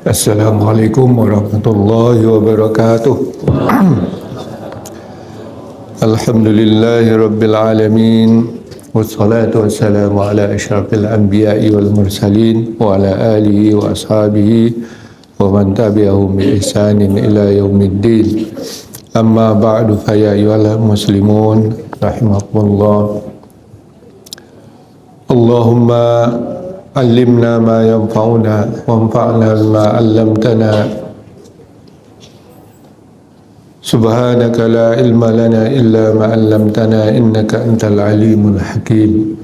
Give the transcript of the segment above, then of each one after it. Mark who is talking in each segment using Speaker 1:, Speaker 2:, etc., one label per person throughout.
Speaker 1: Assalamualaikum warahmatullahi wabarakatuh. Alhamdulillahi rabbil alamin. Wassalatu wassalamu ala asyrafil anbiya'i wal mursalin wa ala alihi wa ashabihi wa man tabi'ahum bi ihsanin ila yaumiddin. Amma ba'du, fa ya ayyuhal muslimun rahimakumullah. Allahumma allimna ma yanfa'una wanfa'na bima 'allamtana. Subhanaka la ilma lana illa ma 'allamtana innaka antal alimul hakim.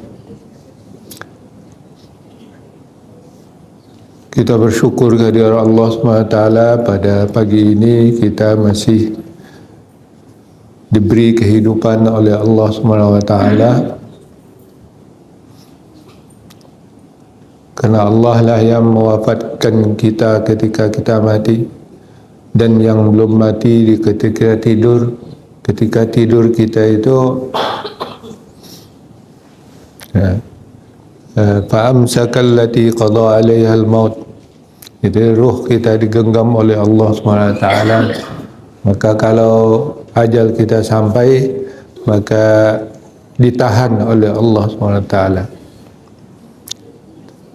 Speaker 1: Kita bersyukur kehadirat Allah SWT. Pada pagi ini kita masih diberi kehidupan oleh Allah SWT, karena Allah lah yang mewafatkan kita ketika kita mati, dan yang belum mati di ketika tidur. Ketika tidur kita itu fa'amsakallati qada 'alaiha al-maut. Itu ruh kita digenggam oleh Allah SWT. Maka kalau ajal kita sampai, maka ditahan oleh Allah SWT.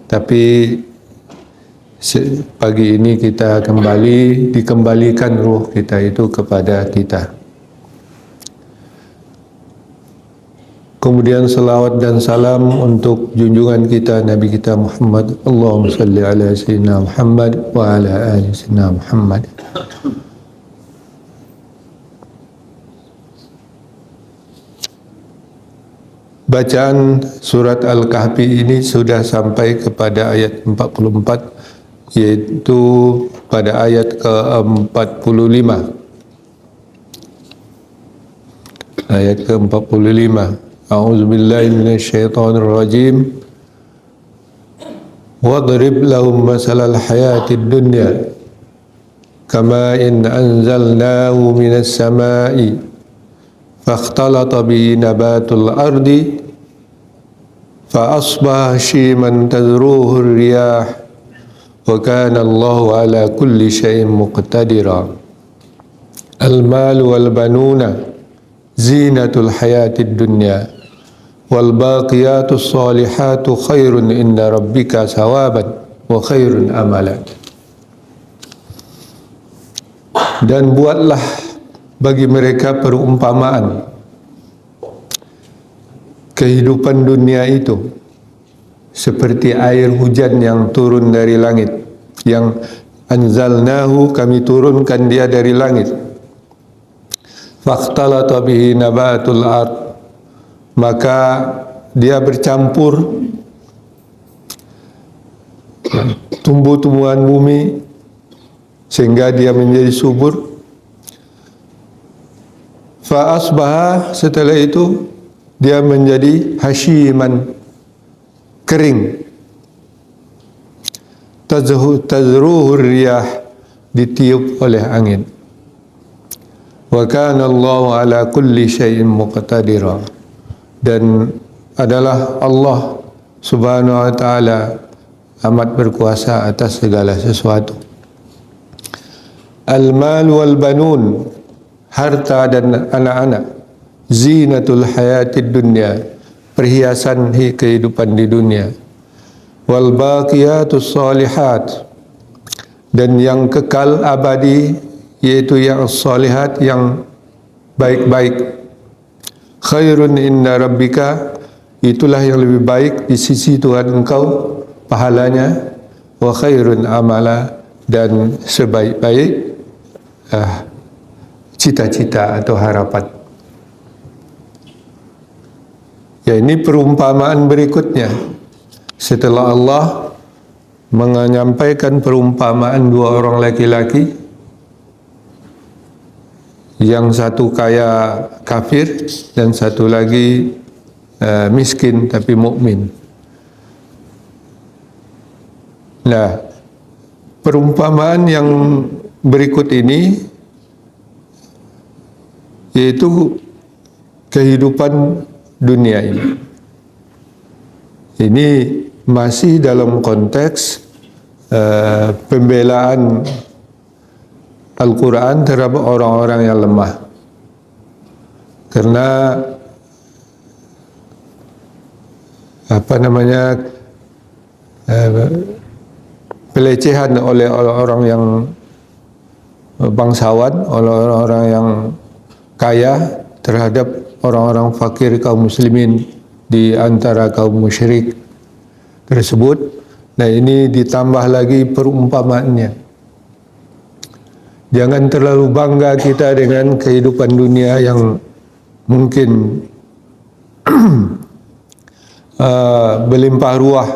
Speaker 1: Tapi pagi ini kita dikembalikan ruh kita itu kepada kita. Kemudian salawat dan salam untuk junjungan kita Nabi kita Muhammad. Allahumma salli ala sayyidina Muhammad wa ala ali sayyidina Muhammad. Bacaan surat Al-Kahfi ini sudah sampai kepada ayat 44, yaitu pada ayat ke-45. Ayat ke-45. A'udzubillahi minasyaitonirrajim. Wadrib lahum masalal hayatid dunya kama in anzalnahu minas sama'i فاختلط به نبات الأرض فأصبح هشيما تذروه الرياح وكان الله على كل شيء مقتدرا المال والبنون زينة الحياة الدنيا والباقيات الصالحات خير عند ربك ثوابا وخير أملا. Dan buatlah bagi mereka perumpamaan kehidupan dunia itu seperti air hujan yang turun dari langit, yang anzalnahu, kami turunkan dia dari langit. Fakhtalata bihi nabatul ard, maka dia bercampur tumbuh-tumbuhan bumi sehingga dia menjadi subur. Fa asbaha, setelah itu dia menjadi hasyiman, kering. Tazruhur riyah, ditiup oleh angin. Wa kana Allahu ala kulli syai'in muqtadira, dan adalah Allah Subhanahu wa taala amat berkuasa atas segala sesuatu. Al-mal wal banun, harta dan anak-anak, zinatul hayatid dunya, perhiasan kehidupan di dunia. Wal baqiyatus salihat, dan yang kekal abadi, yaitu yang salihat, yang baik-baik. Khairun inda rabbika, itulah yang lebih baik di sisi Tuhan engkau pahalanya. Wa khairun amala, dan sebaik-baik cita-cita atau harapan. Ya, ini perumpamaan berikutnya. Setelah Allah menyampaikan perumpamaan dua orang laki-laki, yang satu kaya kafir dan satu lagi miskin tapi mukmin. Nah, perumpamaan yang berikut ini yaitu kehidupan dunia ini. Ini masih dalam konteks pembelaan Al-Quran terhadap orang-orang yang lemah. Karena pelecehan oleh orang-orang yang bangsawan, oleh orang-orang yang kaya terhadap orang-orang fakir kaum muslimin di antara kaum musyrik tersebut. Nah, ini ditambah lagi perumpamaannya. Jangan terlalu bangga kita dengan kehidupan dunia yang mungkin berlimpah ruah.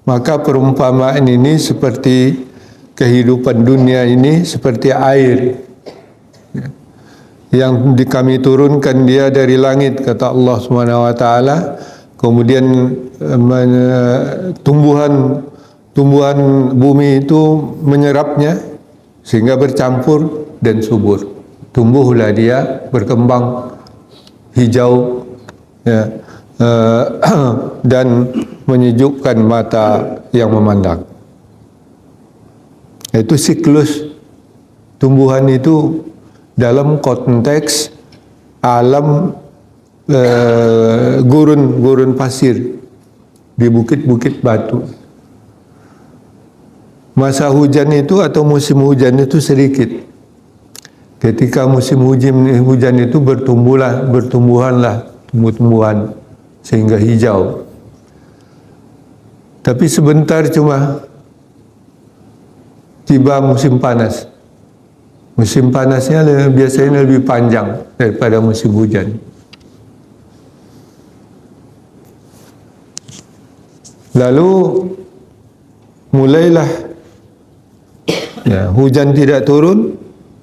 Speaker 1: Maka perumpamaan ini seperti kehidupan dunia ini seperti air yang kami turunkan dia dari langit, kata Allah Subhanahu wa taala. Kemudian tumbuhan bumi itu menyerapnya sehingga bercampur dan subur. Tumbuhlah dia, berkembang hijau, ya, dan menyejukkan mata yang memandang. Itu siklus tumbuhan itu dalam konteks alam gurun pasir di bukit-bukit batu. Masa hujan itu atau musim hujan itu sedikit. Ketika musim hujan itu bertumbuhanlah tumbuh-tumbuhan sehingga hijau. Tapi sebentar cuma tiba musim panas. Musim panasnya biasanya lebih panjang daripada musim hujan. Lalu mulailah hujan tidak turun,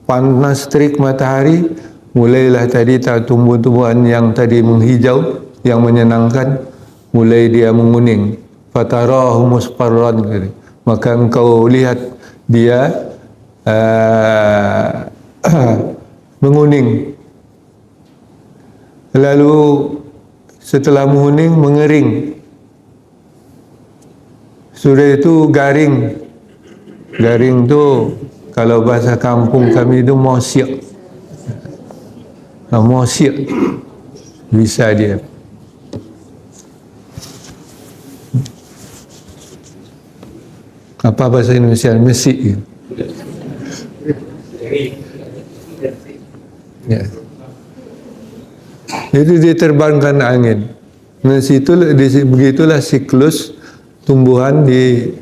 Speaker 1: panas terik matahari, mulailah tadi tumbuh-tumbuhan yang tadi menghijau, yang menyenangkan, mulai dia menguning. Fatarahu musfarran, maka engkau lihat dia menguning. Lalu setelah menguning, mengering. Sudah itu garing. Garing tu kalau bahasa kampung kami itu mosiak. Mosiak bisa dia. Apa bahasa Indonesia? Mesik. Ya. Itu diterbangkan angin. Nah, begitulah siklus tumbuhan di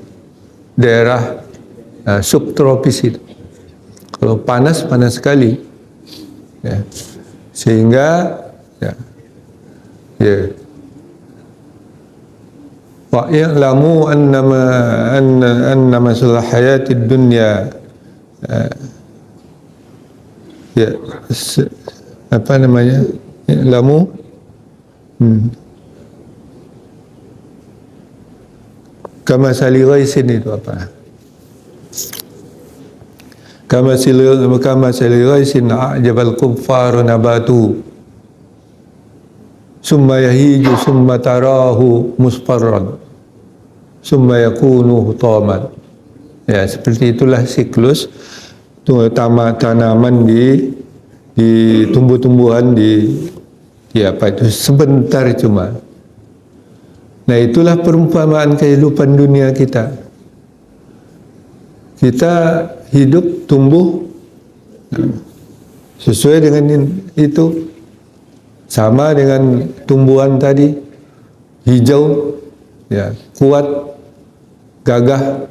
Speaker 1: daerah subtropis itu. Kalau panas sekali, ya. Sehingga wa ya'lamu annama masalah hayatid dunya apa namanya? Ya'lamu kama sali ghaisin itu apa? Kama sali ghaisin a'jabal kuffaru nabatu summa yahiju summa tarahu musfarran summa yakunu hutaman. Ya, seperti itulah siklus tanaman di tumbuh-tumbuhan di apa itu sebentar cuma. Nah, itulah perumpamaan kehidupan dunia kita. Kita hidup, tumbuh sesuai dengan itu. Sama dengan tumbuhan tadi, hijau, ya, kuat, gagah,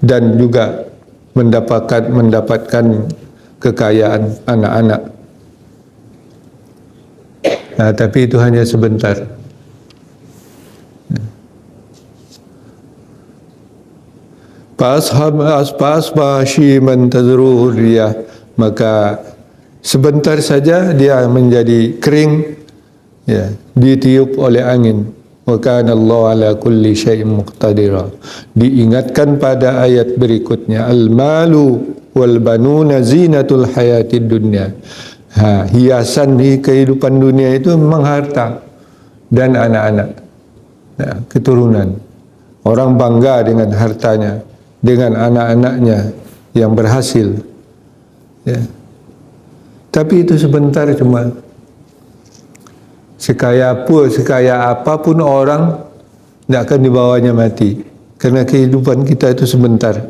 Speaker 1: dan juga mendapatkan kekayaan anak-anak. Nah, tapi itu hanya sebentar. Fasbah syiman tazruhu riyah, maka sebentar saja dia menjadi kering, ya, ditiup oleh angin. Wa kana Allah ala kulli syai'in muqtadira. Diingatkan pada ayat berikutnya, al-malu wal banuna zinatul hayatid dunya. Hiasan di kehidupan dunia itu memang harta dan anak-anak, ya, keturunan. Orang bangga dengan hartanya, dengan anak-anaknya yang berhasil. Ya. Tapi itu sebentar, cuma sekaya apapun orang, tidak akan dibawanya mati. Karena kehidupan kita itu sebentar,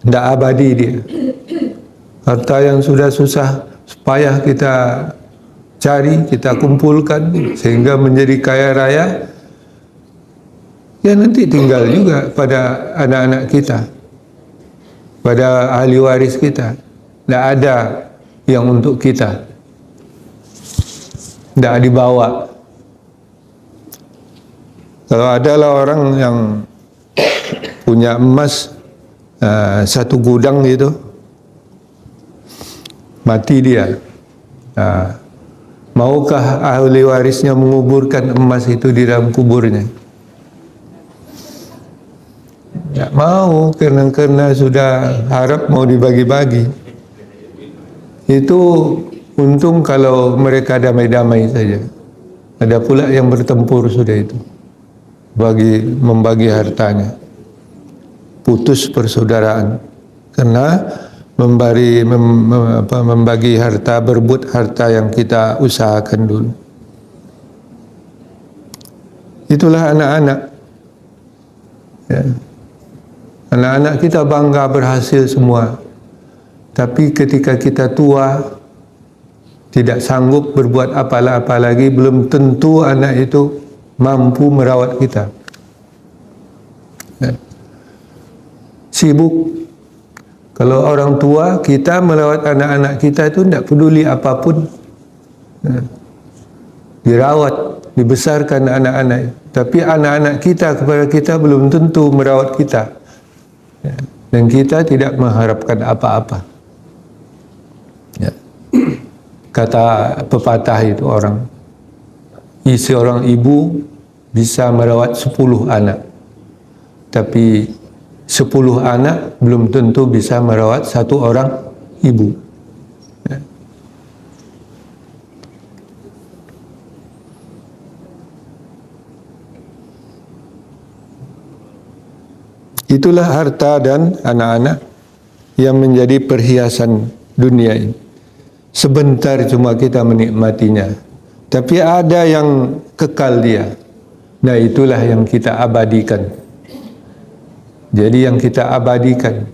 Speaker 1: tidak abadi dia. Harta yang sudah susah payah kita cari, kita kumpulkan sehingga menjadi kaya raya, ya nanti tinggal juga pada anak-anak kita, pada ahli waris kita. Tidak ada yang untuk kita, tidak dibawa. Kalau adalah orang yang punya emas satu gudang gitu, mati dia, maukah ahli warisnya menguburkan emas itu di dalam kuburnya? Tak mau, karena sudah harap mau dibagi-bagi. Itu untung kalau mereka damai-damai saja. Ada pula yang bertempur sudah itu, membagi hartanya. Putus persaudaraan karena membagi harta, berebut harta yang kita usahakan dulu. Itulah anak-anak. Ya. Anak-anak kita bangga berhasil semua. Tapi ketika kita tua, tidak sanggup berbuat apa-apa lagi, belum tentu anak itu mampu merawat kita. Ya. Sibuk. Kalau orang tua, kita merawat anak-anak kita itu tidak peduli apapun. Ya. Dirawat, dibesarkan anak-anak. Tapi anak-anak kita kepada kita belum tentu merawat kita. Ya. Dan kita tidak mengharapkan apa-apa. Ya. Kata pepatah itu seorang ibu bisa merawat 10 anak. Tapi 10 anak belum tentu bisa merawat satu orang ibu. Ya. Itulah harta dan anak-anak yang menjadi perhiasan dunia ini. Sebentar cuma kita menikmatinya, tapi ada yang kekal dia. Nah, itulah yang kita abadikan. Jadi yang kita abadikan,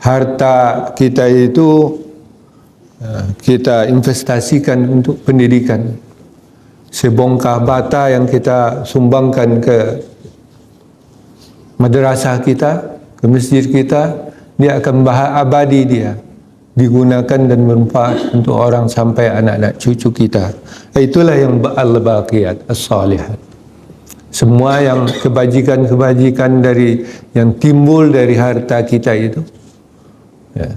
Speaker 1: harta kita itu kita investasikan untuk pendidikan. Sebongkah bata yang kita sumbangkan ke madrasah kita, ke masjid kita, dia akan abadi, dia digunakan dan bermanfaat untuk orang sampai anak-anak cucu kita. Itulah yang al-baqiyat as-salihat. Semua yang kebajikan-kebajikan dari yang timbul dari harta kita itu, ya.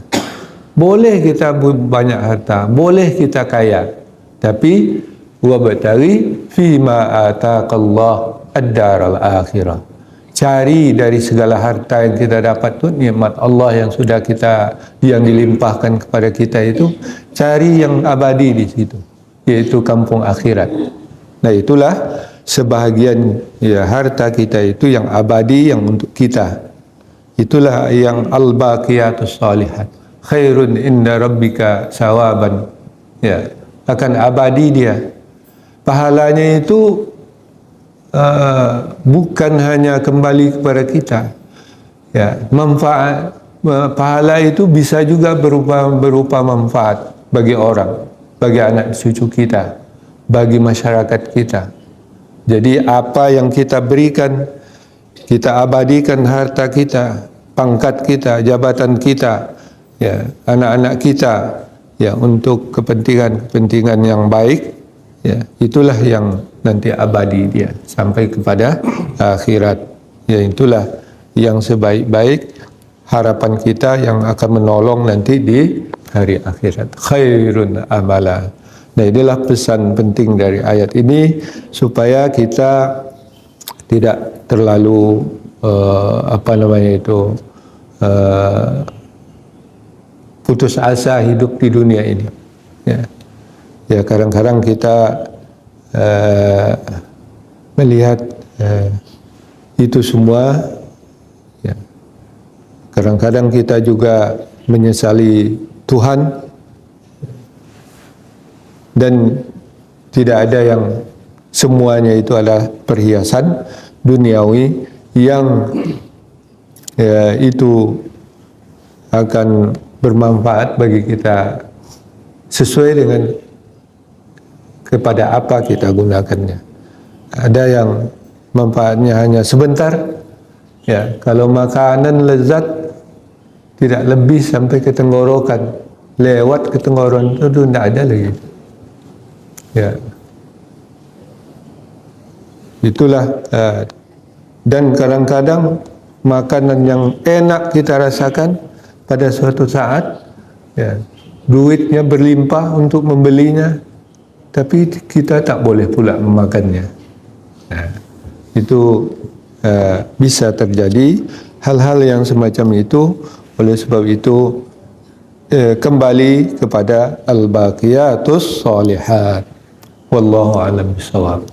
Speaker 1: Boleh kita banyak harta, boleh kita kaya, tapi wabtaghi fima ataqallah ad-daral akhirah. Cari dari segala harta yang kita dapat tu, nikmat Allah yang sudah yang dilimpahkan kepada kita itu, cari yang abadi di situ, yaitu kampung akhirat. Nah, itulah sebahagian ya harta kita itu yang abadi, yang untuk kita. Itulah yang al-baqiyatus shalihat khairun inda rabbika sawaban. Ya, akan abadi dia. Pahalanya itu bukan hanya kembali kepada kita. Ya, manfaat pahala itu bisa juga berupa manfaat bagi orang, bagi anak cucu kita, bagi masyarakat kita. Jadi apa yang kita berikan, kita abadikan harta kita, pangkat kita, jabatan kita, ya, anak-anak kita, ya, untuk kepentingan yang baik, ya, itulah yang nanti abadi dia sampai kepada akhirat. Ya, itulah yang sebaik-baik harapan kita yang akan menolong nanti di hari akhirat. Khairun amala. Nah, inilah pesan penting dari ayat ini, supaya kita tidak terlalu putus asa hidup di dunia ini. Ya, ya, kadang-kadang kita melihat itu semua, ya, kadang-kadang kita juga menyesali Tuhan, dan tidak ada yang semuanya itu adalah perhiasan duniawi yang itu akan bermanfaat bagi kita sesuai dengan kepada apa kita gunakannya. Ada yang manfaatnya hanya sebentar, ya, kalau makanan lezat tidak lebih sampai ke tenggorokan, lewat ke tenggorokan itu tidak ada lagi, ya. Itulah dan kadang-kadang makanan yang enak kita rasakan pada suatu saat, ya, duitnya berlimpah untuk membelinya, tapi kita tak boleh pula memakannya. Nah, itu bisa terjadi hal-hal yang semacam itu. Oleh sebab itu kembali kepada al-baqiyatus shalihat. Wallahu a'lam bishawab.